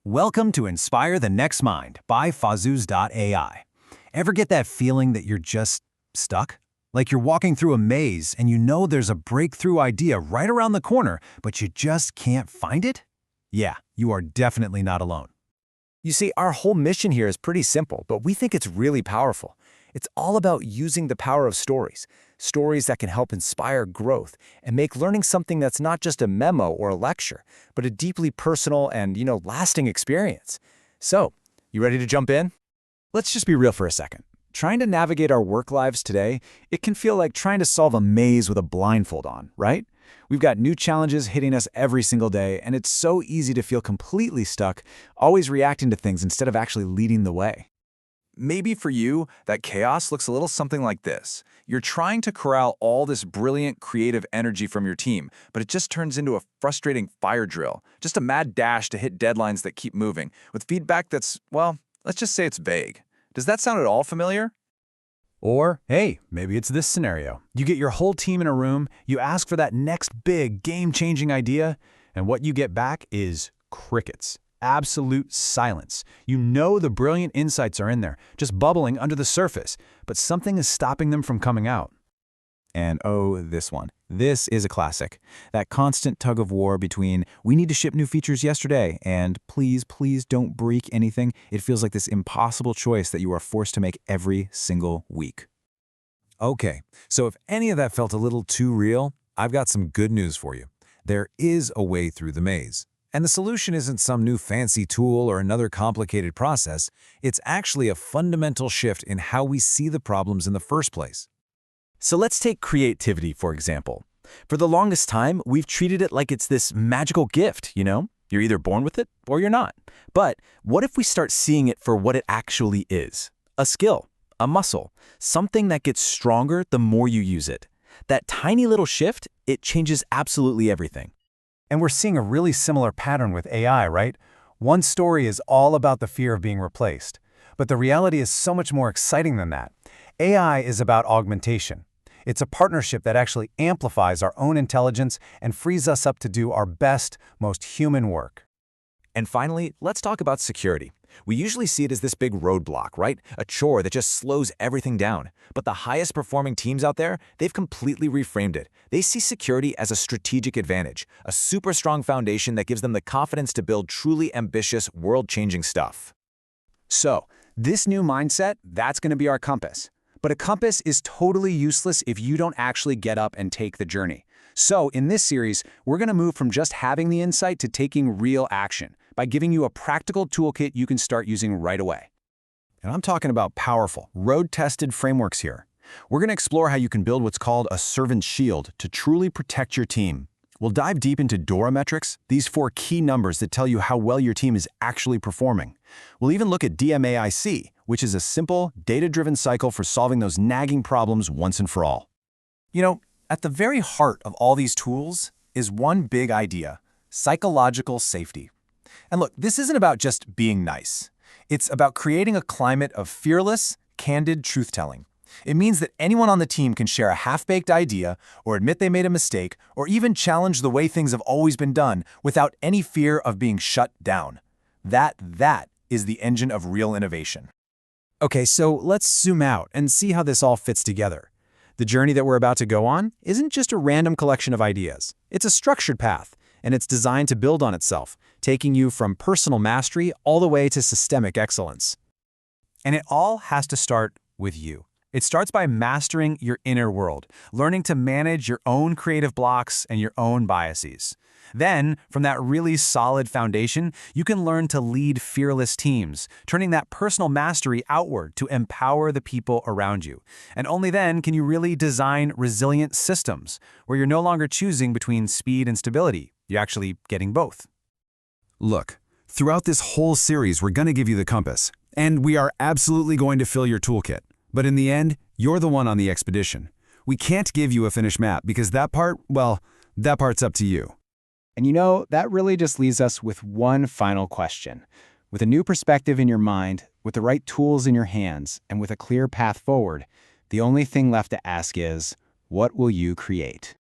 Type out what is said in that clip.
Welcome to Inspire the Next Mind by Fawzooz.ai. Ever get that feeling that you're just stuck? Like you're walking through a maze and you know there's a breakthrough idea right around the corner, but you just can't find it? Yeah, you are definitely not alone. You see, our whole mission here is pretty simple, but we think it's really powerful. It's all about using the power of stories. Stories that can help inspire growth and make learning something that's not just a memo or a lecture, but a deeply personal and, lasting experience. So, you ready to jump in? Let's just be real for a second. Trying to navigate our work lives today, it can feel like trying to solve a maze with a blindfold on, right? We've got new challenges hitting us every single day, and it's so easy to feel completely stuck, always reacting to things instead of actually leading the way. Maybe for you, that chaos looks a little something like this. You're trying to corral all this brilliant, creative energy from your team, but it just turns into a frustrating fire drill, just a mad dash to hit deadlines that keep moving, with feedback that's, well, let's just say it's vague. Does that sound at all familiar? Or, hey, maybe it's this scenario. You get your whole team in a room, you ask for that next big, game-changing idea, and what you get back is crickets. Absolute silence. You know the brilliant insights are in there, just bubbling under the surface, but something is stopping them from coming out. And oh, this one. This is a classic. That constant tug of war between, we need to ship new features yesterday, and please, please don't break anything. It feels like this impossible choice that you are forced to make every single week. Okay, so if any of that felt a little too real, I've got some good news for you. There is a way through the maze. And the solution isn't some new fancy tool or another complicated process. It's actually a fundamental shift in how we see the problems in the first place. So let's take creativity, for example. For the longest time, we've treated it like it's this magical gift, You're either born with it or you're not. But what if we start seeing it for what it actually is? A skill, a muscle, something that gets stronger the more you use it. That tiny little shift, it changes absolutely everything. And we're seeing a really similar pattern with AI, right? One story is all about the fear of being replaced. But the reality is so much more exciting than that. AI is about augmentation. It's a partnership that actually amplifies our own intelligence and frees us up to do our best, most human work. And finally, let's talk about security. We usually see it as this big roadblock, right? A chore that just slows everything down. But the highest performing teams out there, they've completely reframed it. They see security as a strategic advantage, a super strong foundation that gives them the confidence to build truly ambitious, world-changing stuff. So, this new mindset, that's going to be our compass. But a compass is totally useless if you don't actually get up and take the journey. So, in this series, we're going to move from just having the insight to taking real action by giving you a practical toolkit you can start using right away. And I'm talking about powerful, road-tested frameworks here. We're going to explore how you can build what's called a servant shield to truly protect your team. We'll dive deep into DORA metrics, these 4 key numbers that tell you how well your team is actually performing. We'll even look at DMAIC, which is a simple, data-driven cycle for solving those nagging problems once and for all. At the very heart of all these tools is one big idea: psychological safety. And look, this isn't about just being nice. It's about creating a climate of fearless, candid truth-telling. It means that anyone on the team can share a half-baked idea, or admit they made a mistake, or even challenge the way things have always been done without any fear of being shut down. That is the engine of real innovation. Okay, so let's zoom out and see how this all fits together. The journey that we're about to go on isn't just a random collection of ideas. It's a structured path, and it's designed to build on itself, taking you from personal mastery all the way to systemic excellence. And it all has to start with you. It starts by mastering your inner world, learning to manage your own creative blocks and your own biases. Then, from that really solid foundation, you can learn to lead fearless teams, turning that personal mastery outward to empower the people around you. And only then can you really design resilient systems, where you're no longer choosing between speed and stability. You're actually getting both. Look, throughout this whole series, we're going to give you the compass, and we are absolutely going to fill your toolkit. But in the end, you're the one on the expedition. We can't give you a finished map because that part's up to you. And that really just leaves us with one final question. With a new perspective in your mind, with the right tools in your hands, and with a clear path forward, the only thing left to ask is, what will you create?